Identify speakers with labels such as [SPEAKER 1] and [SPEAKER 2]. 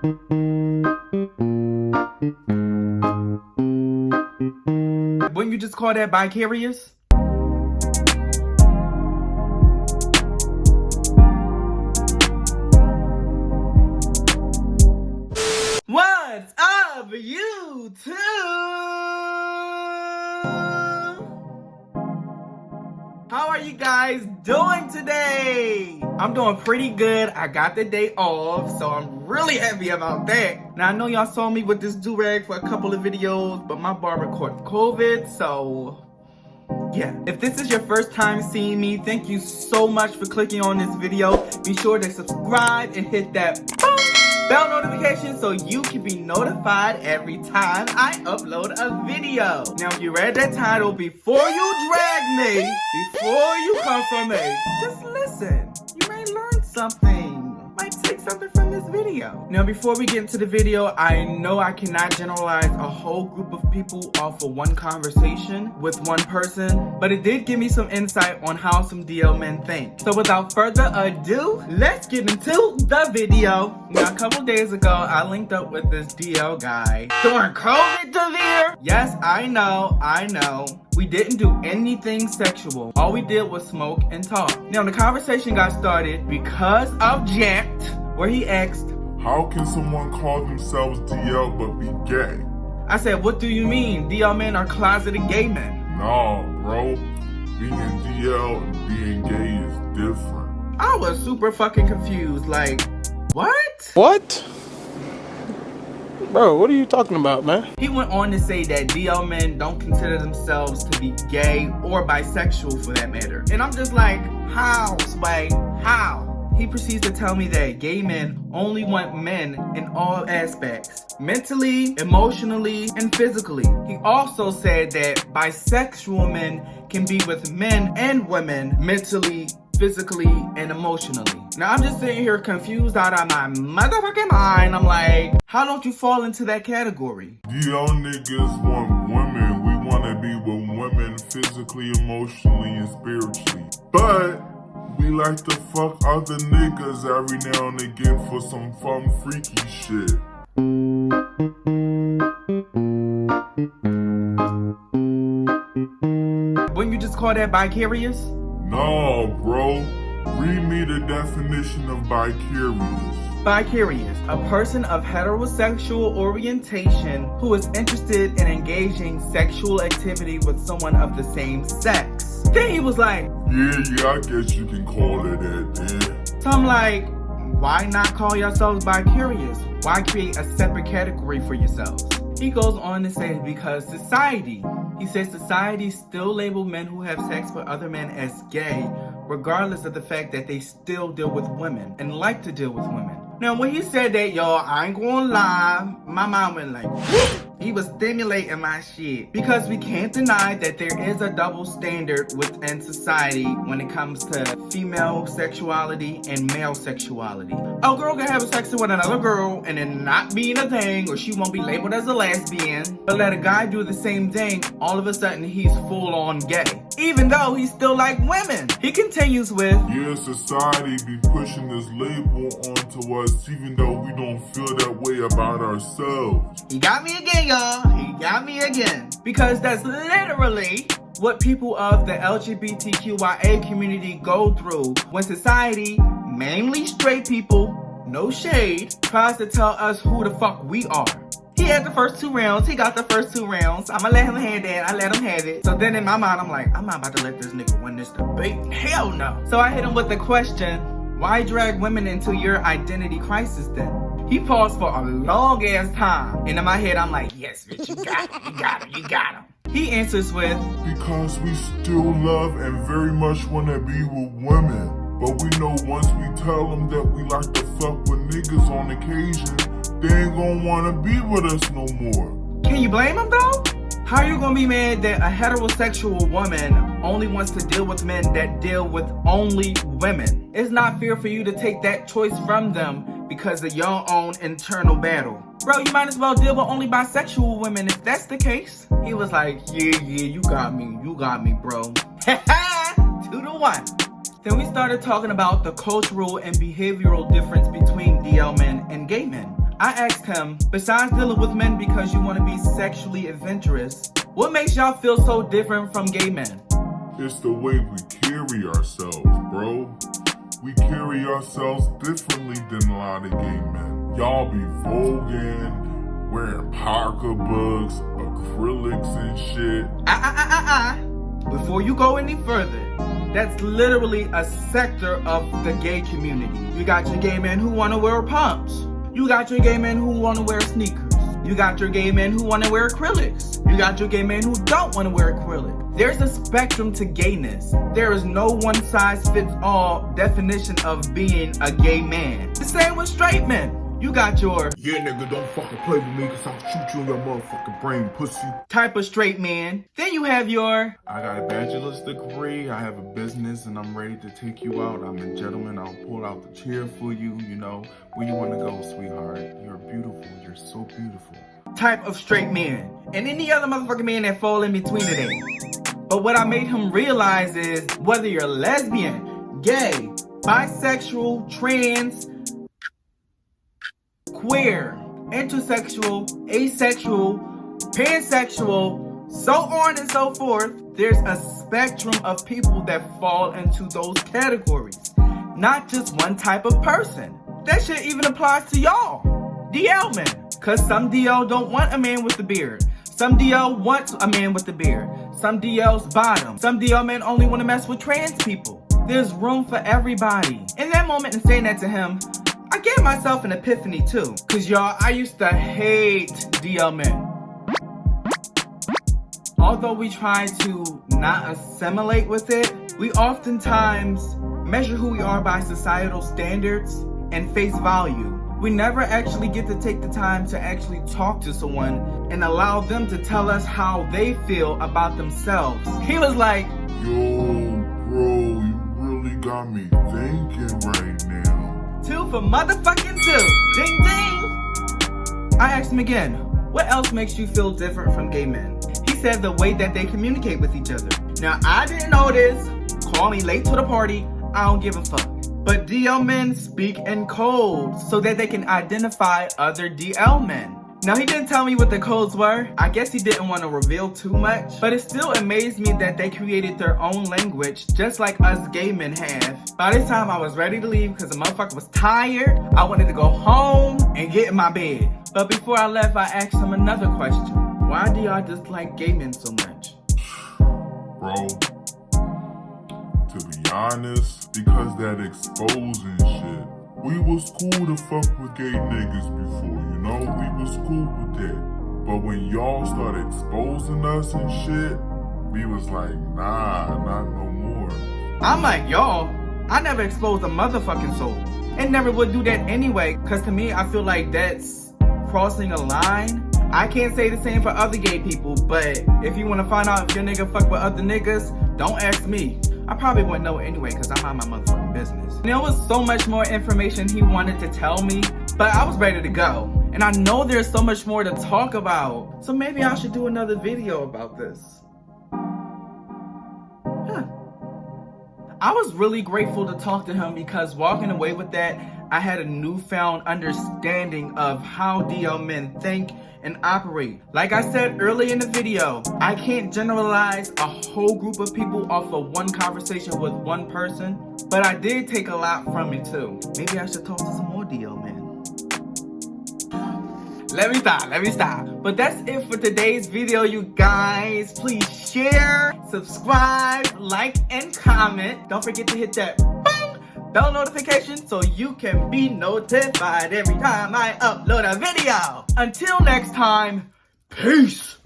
[SPEAKER 1] Wouldn't you just call that vicarious? What's up, YouTube? How are you guys doing today? I'm doing pretty good. I got the day off, so I'm really happy about that. Now, I know y'all saw me with this do-rag for a couple of videos, but my barber caught COVID, so yeah. If this is your first time seeing me, thank you so much for clicking on this video. Be sure to subscribe and hit that bell notification so you can be notified every time I upload a video. Now, if you read that title, before you drag me, before you come for me, just listen. You may learn something. Might take something from this video. Now, before we get into the video, I know I cannot generalize a whole group of people off of one conversation with one person, but it did give me some insight on how some DL men think. So without further ado, let's get into the video. Now, a couple days ago, I linked up with this DL guy during COVID, Devere. Yes, I know. We didn't do anything sexual. All we did was smoke and talk. Now, the conversation got started because of Jacked, where he asked,
[SPEAKER 2] how can someone call themselves DL but be gay?
[SPEAKER 1] I said, what do you mean? DL men are closeted gay men.
[SPEAKER 2] Nah, bro. Being DL and being gay is different.
[SPEAKER 1] I was super fucking confused. Like, what?
[SPEAKER 3] What? Bro, what are you talking about, man?
[SPEAKER 1] He went on to say that DL men don't consider themselves to be gay or bisexual for that matter. And I'm just like, how, Sway? How? He proceeds to tell me that gay men only want men in all aspects. Mentally, emotionally, and physically. He also said that bisexual men can be with men and women mentally, physically, and emotionally. Now, I'm just sitting here confused out of my motherfucking mind. I'm like, how don't you fall into that category?
[SPEAKER 2] DL niggas want women. We want to be with women physically, emotionally, and spiritually. But we like to fuck other niggas every now and again for some fun, freaky shit.
[SPEAKER 1] Wouldn't you just call that vicarious?
[SPEAKER 2] No, bro. Read me the definition of vicarious.
[SPEAKER 1] Vicarious, a person of heterosexual orientation who is interested in engaging sexual activity with someone of the same sex. Then he was like,
[SPEAKER 2] Yeah, I guess you can call it that, then.
[SPEAKER 1] So I'm like, why not call yourselves vicarious? Why create a separate category for yourselves? He goes on to say because society. He says society still label men who have sex with other men as gay, regardless of the fact that they still deal with women and like to deal with women. Now, when he said that, y'all, I ain't gonna lie, my mind went like, whoop. He was stimulating my shit. Because we can't deny that there is a double standard within society when it comes to female sexuality and male sexuality. A girl can have sex with another girl and then not being a thing, or she won't be labeled as a lesbian. But let a guy do the same thing, all of a sudden he's full on gay. Even though he still like women. He continues with,
[SPEAKER 2] yeah, society be pushing this label onto us even though we don't feel that way about ourselves.
[SPEAKER 1] He got me again, y'all. He got me again. Because that's literally what people of the LGBTQIA community go through when society, mainly straight people, no shade, tries to tell us who the fuck we are. He had the first 2 rounds. He got the first 2 rounds. I'ma let him have that. I let him have it. So then in my mind, I'm like, I'm not about to let this nigga win this debate. Hell no. So I hit him with the question, why drag women into your identity crisis then? He paused for a long ass time. And in my head, I'm like, yes, bitch, you got him, you got him, you got him. He answers with,
[SPEAKER 2] because we still love and very much want to be with women. But we know once we tell them that we like to fuck with niggas on occasion, they ain't gonna wanna be with us no more.
[SPEAKER 1] Can you blame him though? How are you gonna be mad that a heterosexual woman only wants to deal with men that deal with only women? It's not fair for you to take that choice from them because of your own internal battle. Bro, you might as well deal with only bisexual women if that's the case. He was like, yeah, you got me, bro. 2-1. Then we started talking about the cultural and behavioral difference between DL men and gay men. I asked him, besides dealing with men because you want to be sexually adventurous, what makes y'all feel so different from gay men?
[SPEAKER 2] It's the way we carry ourselves, bro. We carry ourselves differently than a lot of gay men. Y'all be voguing, wearing pocketbooks, acrylics and shit.
[SPEAKER 1] Before you go any further, that's literally a sector of the gay community. You got your gay men who want to wear pumps. You got your gay men who want to wear sneakers. You got your gay men who want to wear acrylics. You got your gay men who don't want to wear acrylic. There's a spectrum to gayness. There is no one-size-fits-all definition of being a gay man. The same with straight men. You got your
[SPEAKER 2] "yeah, nigga, don't fucking play with me cause I'll shoot you in your motherfucking brain, pussy"
[SPEAKER 1] type of straight man. Then you have your
[SPEAKER 2] "I got a bachelor's degree, I have a business, and I'm ready to take you out. I'm a gentleman, I'll pull out the chair for you, you know. Where you wanna go, sweetheart? You're beautiful, you're so beautiful"
[SPEAKER 1] type of straight man. And any other motherfucking man that fall in between today. But what I made him realize is whether you're lesbian, gay, bisexual, trans, queer, intersexual, asexual, pansexual, so on and so forth, there's a spectrum of people that fall into those categories. Not just one type of person. That shit even applies to y'all, DL men. Cause some DL don't want a man with a beard. Some DL wants a man with a beard. Some DL's bottom. Some DL men only want to mess with trans people. There's room for everybody. In that moment, in saying that to him, I gave myself an epiphany too. Cause y'all, I used to hate DL men. Although we try to not assimilate with it, we oftentimes measure who we are by societal standards and face value. We never actually get to take the time to actually talk to someone and allow them to tell us how they feel about themselves. He was like,
[SPEAKER 2] "Yo, bro, you really got me thinking right now."
[SPEAKER 1] 2 for motherfucking 2. Ding ding. I asked him again, what else makes you feel different from gay men? He said the way that they communicate with each other. Now, I didn't know this. Call me late to the party. I don't give a fuck. But DL men speak in codes so that they can identify other DL men. Now, he didn't tell me what the codes were. I guess he didn't want to reveal too much. But it still amazed me that they created their own language just like us gay men have. By this time, I was ready to leave because the motherfucker was tired. I wanted to go home and get in my bed. But before I left, I asked him another question. Why do y'all dislike gay men so much?
[SPEAKER 2] Bro, to be honest, because that exposing shit. We was cool to fuck with gay niggas before, you know? We was cool with that. But when y'all started exposing us and shit, we was like, nah, not no more.
[SPEAKER 1] I'm like, y'all, I never exposed a motherfucking soul. And never would do that anyway, cause to me, I feel like that's crossing a line. I can't say the same for other gay people, but if you wanna find out if your nigga fuck with other niggas, don't ask me. I probably wouldn't know anyway, cause I mind my motherfucking business. And there was so much more information he wanted to tell me, but I was ready to go. And I know there's so much more to talk about, so maybe I should do another video about this. I was really grateful to talk to him because walking away with that, I had a newfound understanding of how DL men think and operate. Like I said earlier in the video, I can't generalize a whole group of people off of one conversation with one person, but I did take a lot from it too. Maybe I should talk to some more DL men. Let me stop. But that's it for today's video, you guys. Please share, subscribe, like, and comment. Don't forget to hit that bell notification so you can be notified every time I upload a video. Until next time, peace.